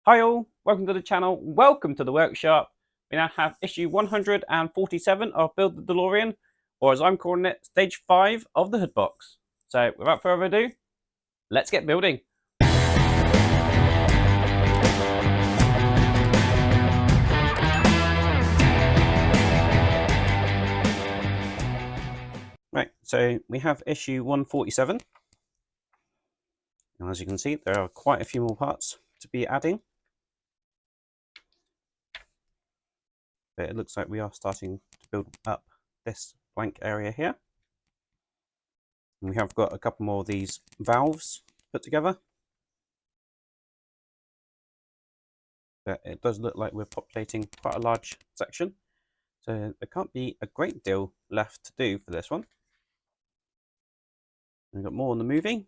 Hi all, welcome to the channel, welcome to the workshop. We now have issue 147 of Build the DeLorean, or as I'm calling it, stage 5 of the hood box. So without further ado, let's get building. Right, so we have issue 147. And as you can see, there are quite a few more parts to be adding. But it looks like we are starting to build up this blank area here. And we have got a couple more of these valves put together. But it does look like we're populating quite a large section. So there can't be a great deal left to do for this one. We've got more on the moving.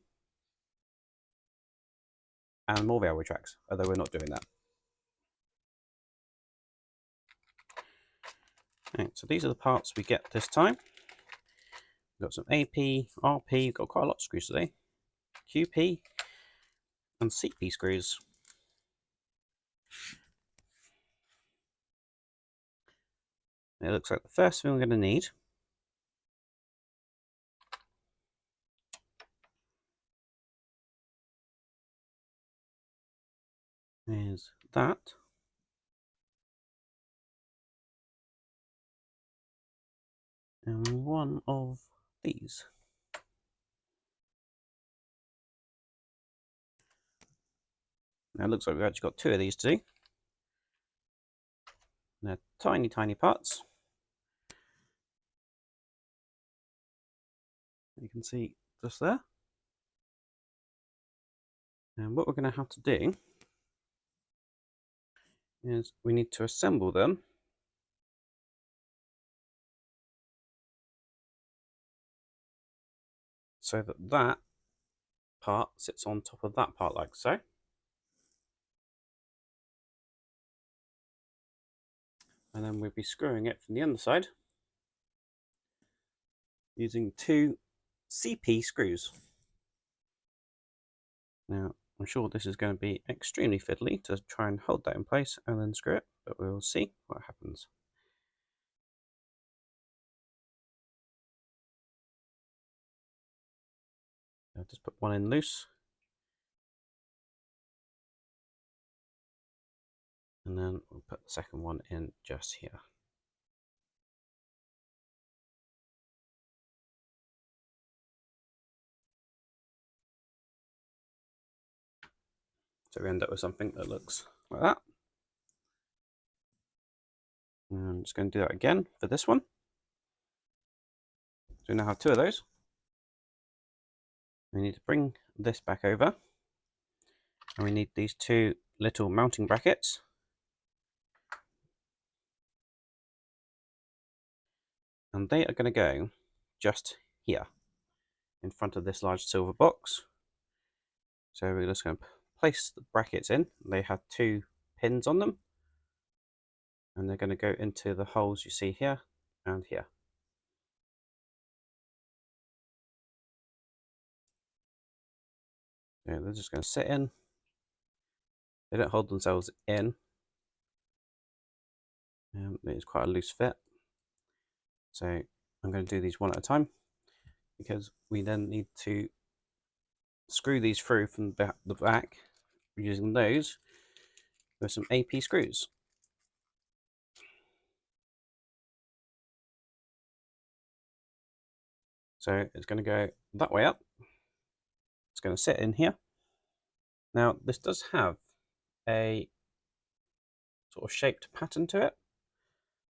And more railway tracks, although we're not doing that. Right, so these are the parts we get this time. We've got some AP, RP, we've got quite a lot of screws today. QP and CP screws. It looks like the first thing we're going to need is that. And one of these. Now it looks like we've actually got two of these to do. They're tiny, tiny parts. You can see just there. And what we're going to have to do is we need to assemble them so that that part sits on top of that part like so. And then we'll be screwing it from the underside using two CP screws. Now, I'm sure this is going to be extremely fiddly to try and hold that in place and then screw it, but we'll see what happens. I'll just put one in loose. And then we'll put the second one in just here. So we end up with something that looks like that. And I'm just going to do that again for this one. So we now have two of those. We need to bring this back over. And we need these two little mounting brackets. And they are going to go just here in front of this large silver box. So we're just going to place the brackets in. They have two pins on them. And they're going to go into the holes you see here and here. So they're just going to sit in. They don't hold themselves in. It's quite a loose fit. So I'm going to do these one at a time because we then need to screw these through from the back using those with some AP screws. So it's going to go that way up. It's going to sit in here. Now this does have a sort of shaped pattern to it.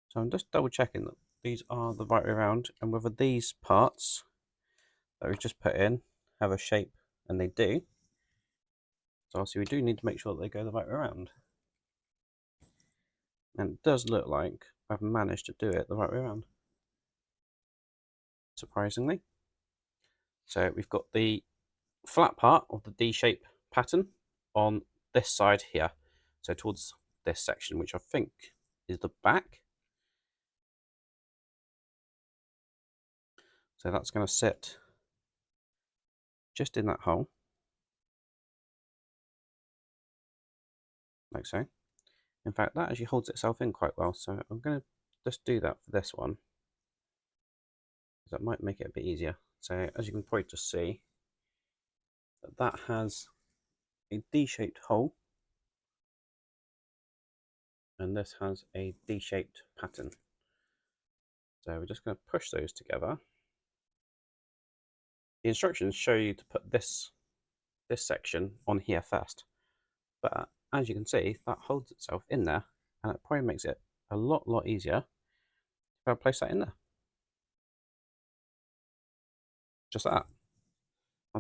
So I'm just double checking that these are the right way around and whether these parts that we've just put in have a shape, and they do. So obviously we do need to make sure that they go the right way around. And it does look like I've managed to do it the right way around, surprisingly. So we've got the flat part of the D-shape pattern on this side here. So towards this section, which I think is the back. So that's going to sit just in that hole. like so. In fact, that actually holds itself in quite well, so I'm going to just do that for this one. That might make it a bit easier. So as you can probably just see, that has a D-shaped hole, and this has a D-shaped pattern. So we're just going to push those together. The instructions show you to put this section on here first, but as you can see, that holds itself in there, and it probably makes it a lot easier if I place that in there. Just like that.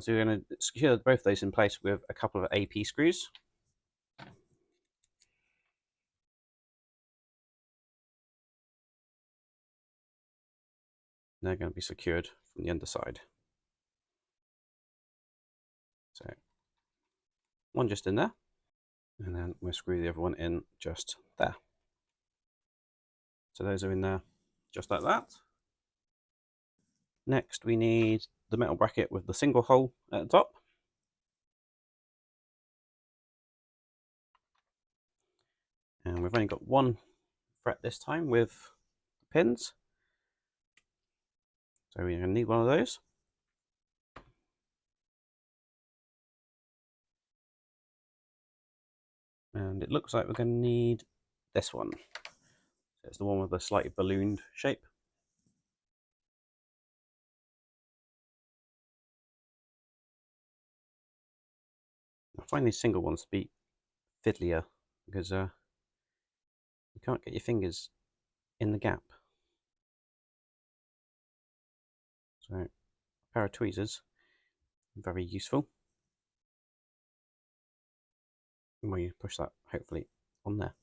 So we're going to secure both those in place with a couple of AP screws. They're going to be secured from the underside. So one just in there, and then we'll screw the other one in just there. So those are in there just like that. Next we need the metal bracket with the single hole at the top. And we've only got one fret this time with pins. So we're going to need one of those. And it looks like we're going to need this one. So it's the one with the slightly ballooned shape. I find these single ones to be fiddlier because you can't get your fingers in the gap. So a pair of tweezers, very useful. When you push that hopefully on there.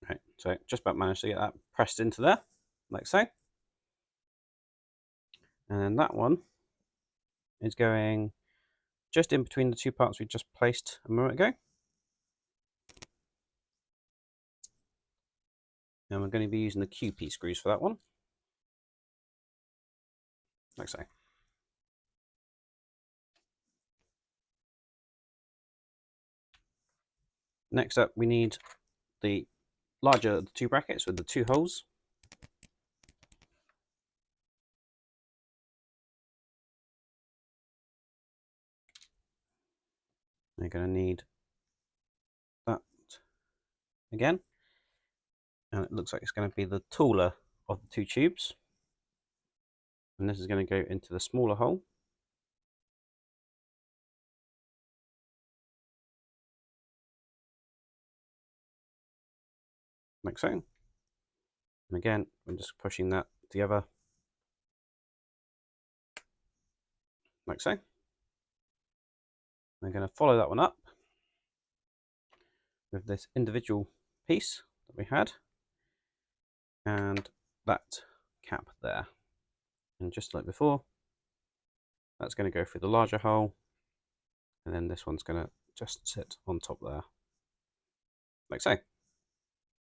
Right, so just about managed to get that pressed into there, like so. And then that one is going just in between the two parts we just placed a moment ago. And we're going to be using the QP screws for that one, like so. Next up, we need the larger of the two brackets with the two holes. You're going to need that again, and it looks like it's going to be the taller of the two tubes, and this is going to go into the smaller hole. Like so. And again, I'm just pushing that together, like so. I'm going to follow that one up with this individual piece that we had, and that cap there. And just like before, that's going to go through the larger hole, and then this one's going to just sit on top there, like so.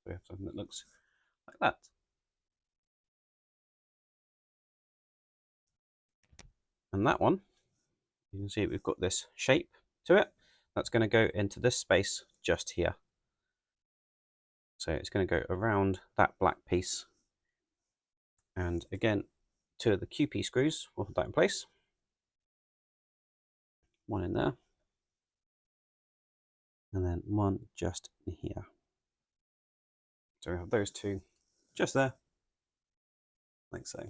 We have something that looks like that. And that one, you can see we've got this shape to it. That's going to go into this space just here. So it's going to go around that black piece. And again, two of the QP screws will hold that in place. One in there. And then one just in here. So we have those two just there, like so.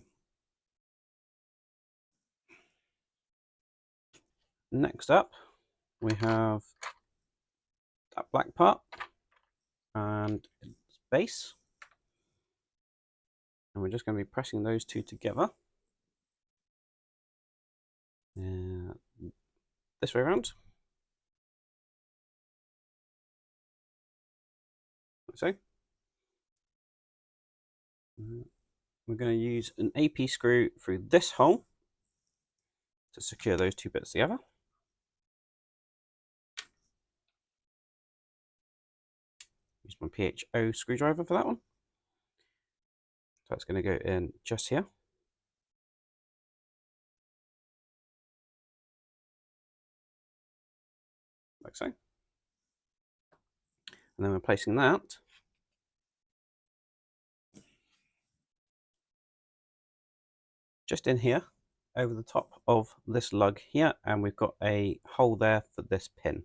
Next up, we have that black part and its base. And we're just going to be pressing those two together. This way around. Like so. We're going to use an AP screw through this hole to secure those two bits together. Use my PHO screwdriver for that one. So it's going to go in just here. Like so. And then we're placing that just in here over the top of this lug here, and we've got a hole there for this pin.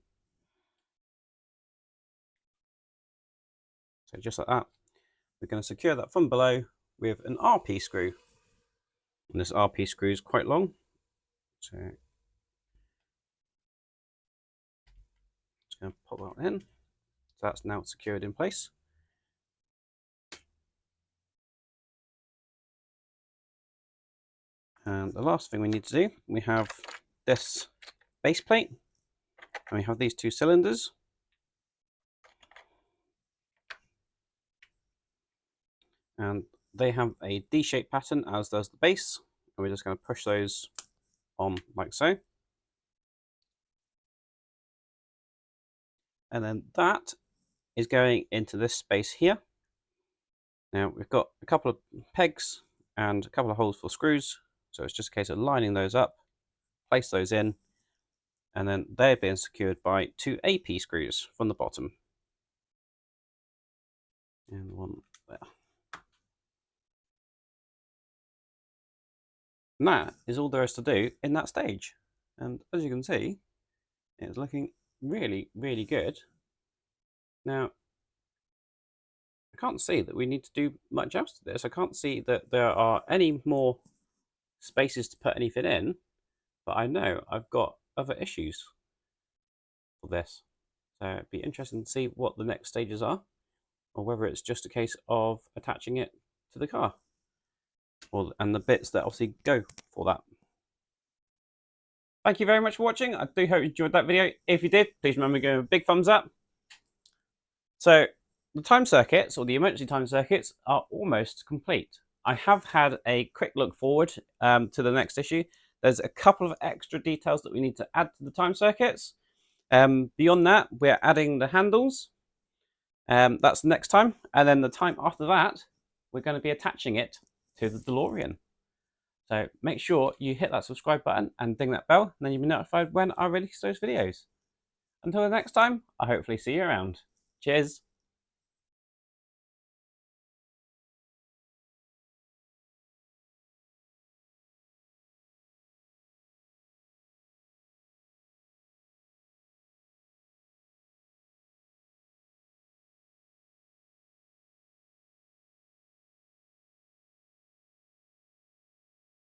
So just like that, we're going to secure that from below with an RP screw. And this RP screw is quite long, so just going to pop that in. So that's now secured in place. And the last thing we need to do, we have this base plate, and we have these two cylinders. And they have a D-shaped pattern, as does the base. And we're just going to push those on like so. And then that is going into this space here. Now we've got a couple of pegs and a couple of holes for screws. So it's just a case of lining those up, place those in, and then they're being secured by two AP screws from the bottom. And one there. And that is all there is to do in that stage. And as you can see, it's looking really, really good. Now, I can't see that we need to do much else to this. I can't see that there are any more spaces to put anything in, but I know I've got other issues for this. So it'd be interesting to see what the next stages are, or whether it's just a case of attaching it to the car, and the bits that obviously go for that. Thank you very much for watching. I do hope you enjoyed that video. If you did, please remember to give it a big thumbs up. So the time circuits, or the emergency time circuits, are almost complete. I have had a quick look forward to the next issue. There's a couple of extra details that we need to add to the time circuits. Beyond that, we're adding the handles. That's next time. And then the time after that, we're going to be attaching it to the DeLorean. So make sure you hit that subscribe button and ding that bell, and then you'll be notified when I release those videos. Until the next time, I hopefully see you around. Cheers.